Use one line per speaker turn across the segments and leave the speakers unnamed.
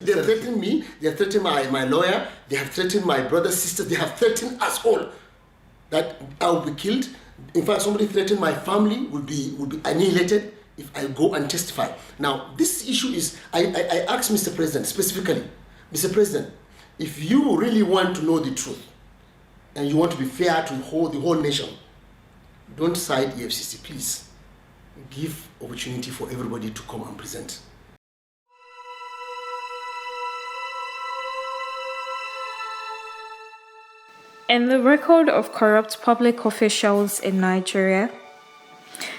They have threatened me, they have threatened my lawyer, they have threatened my brothers, sisters, they have threatened us all that I will be killed. In fact, somebody threatened my family will be annihilated if I go and testify. Now, this issue is, I asked Mr. President specifically, Mr. President, if you really want to know the truth and you want to be fair to the whole nation, don't side EFCC, please. Give opportunity for everybody to come and present.
In the record of corrupt public officials in Nigeria,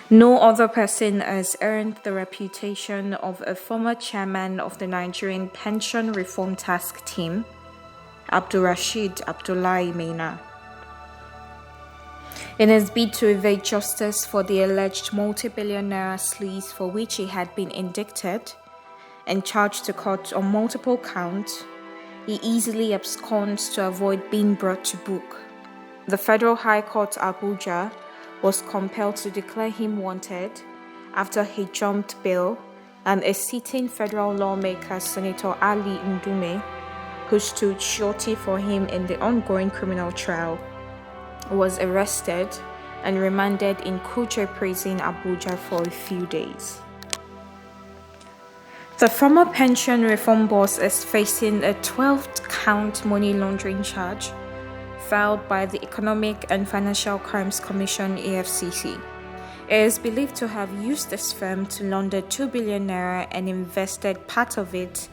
no other person has earned the reputation of a former chairman of the Nigerian Pension Reform Task Team, Abdulrashid Abdullahi Maina. In his bid to evade justice for the alleged multi-billion-naira sleaze for which he had been indicted and charged to court on multiple counts, he easily absconds to avoid being brought to book. The Federal High Court Abuja was compelled to declare him wanted after he jumped bail, and a sitting federal lawmaker, Senator Ali Ndume, who stood surety for him in the ongoing criminal trial, was arrested and remanded in Kuje Prison, Abuja for a few days. The former pension reform boss is facing a 12th-count money laundering charge filed by the Economic and Financial Crimes Commission (EFCC). It is believed to have used this firm to launder 2 billion naira and invested part of it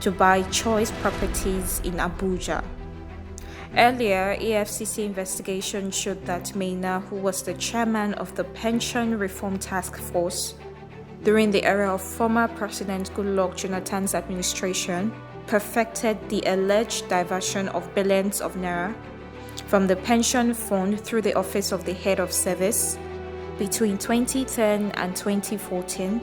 to buy choice properties in Abuja. Earlier, EFCC investigation showed that Maina, who was the chairman of the Pension Reform Task Force during the era of former President Goodluck Jonathan's administration, perfected the alleged diversion of billions of naira from the pension fund through the office of the head of service between 2010 and 2014,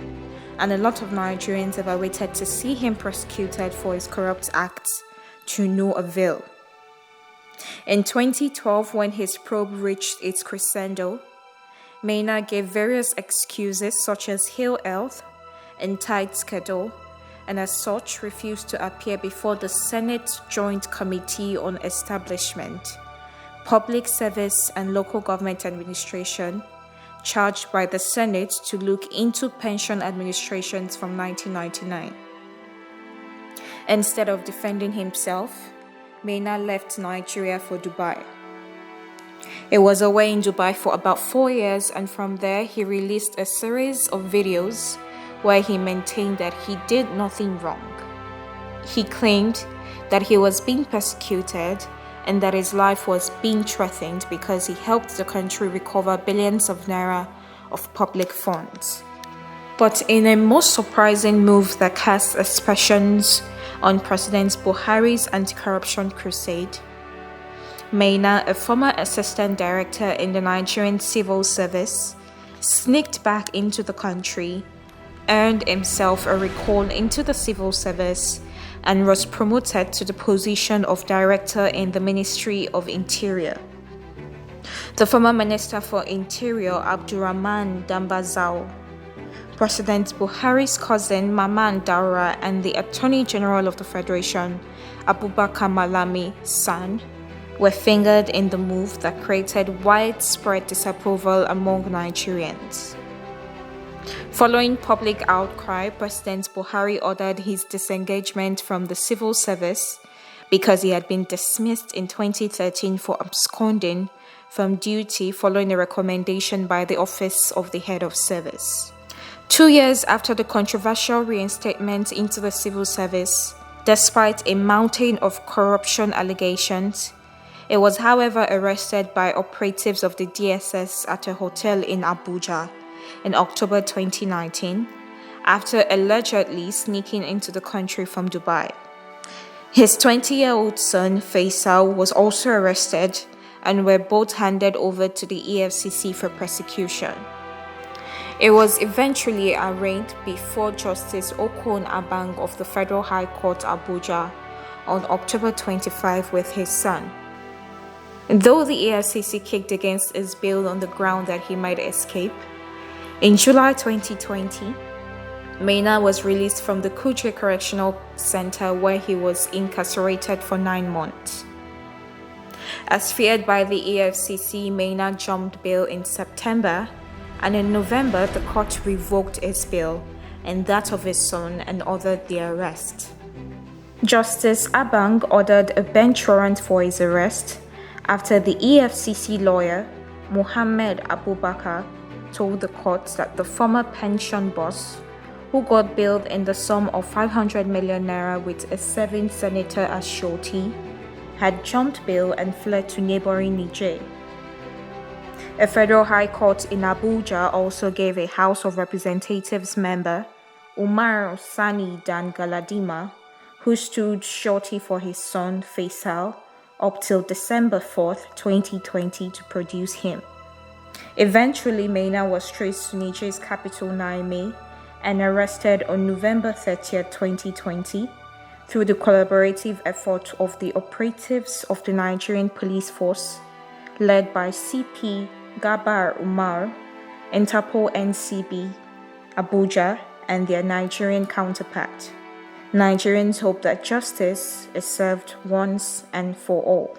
and a lot of Nigerians have awaited to see him prosecuted for his corrupt acts to no avail. In 2012, when his probe reached its crescendo, Maina gave various excuses such as ill health and tight schedule, and as such refused to appear before the Senate Joint Committee on Establishment, Public Service and Local Government Administration, charged by the Senate to look into pension administrations from 1999. Instead of defending himself, Maina left Nigeria for Dubai. He was away in Dubai for about 4 years, and from there he released a series of videos where he maintained that he did nothing wrong. He claimed that he was being persecuted and that his life was being threatened because he helped the country recover billions of naira of public funds. But in a most surprising move that casts aspersions on President Buhari's anti-corruption crusade, Maina, a former assistant director in the Nigerian civil service, sneaked back into the country, earned himself a recall into the civil service, and was promoted to the position of director in the Ministry of Interior. The former Minister for Interior, Abdurrahman Dambazao, President Buhari's cousin, Maman Daura, and the Attorney General of the Federation, Abubakar Malami San, were fingered in the move that created widespread disapproval among Nigerians. Following public outcry, President Buhari ordered his disengagement from the civil service because he had been dismissed in 2013 for absconding from duty following a recommendation by the Office of the Head of Service. 2 years after the controversial reinstatement into the civil service, despite a mountain of corruption allegations, it was, however, arrested by operatives of the DSS at a hotel in Abuja in October 2019, after allegedly sneaking into the country from Dubai. His 20-year-old son, Faisal, was also arrested and were both handed over to the EFCC for prosecution. It was eventually arraigned before Justice Okon Abang of the Federal High Court Abuja on October 25 with his son. Though the EFCC kicked against his bail on the ground that he might escape, in July 2020, Maina was released from the Kuje Correctional Center where he was incarcerated for 9 months. As feared by the EFCC, Maina jumped bail in September, and in November the court revoked his bail and that of his son and ordered the arrest. Justice Abang ordered a bench warrant for his arrest after the EFCC lawyer, Mohammed Abubakar, told the court that the former pension boss, who got bailed in the sum of 500 million naira with a 7th senator as surety, had jumped bail and fled to neighboring Niger. A federal high court in Abuja also gave a House of Representatives member, Umar Sani Dan Galadima, who stood surety for his son Faisal, up till December 4th, 2020 to produce him. Eventually, Maina was traced to Niger's capital Niamey and arrested on November 30th, 2020 through the collaborative effort of the operatives of the Nigerian police force led by CP Gabar Umar, Interpol NCB, Abuja, and their Nigerian counterpart. Nigerians hope that justice is served once and for all.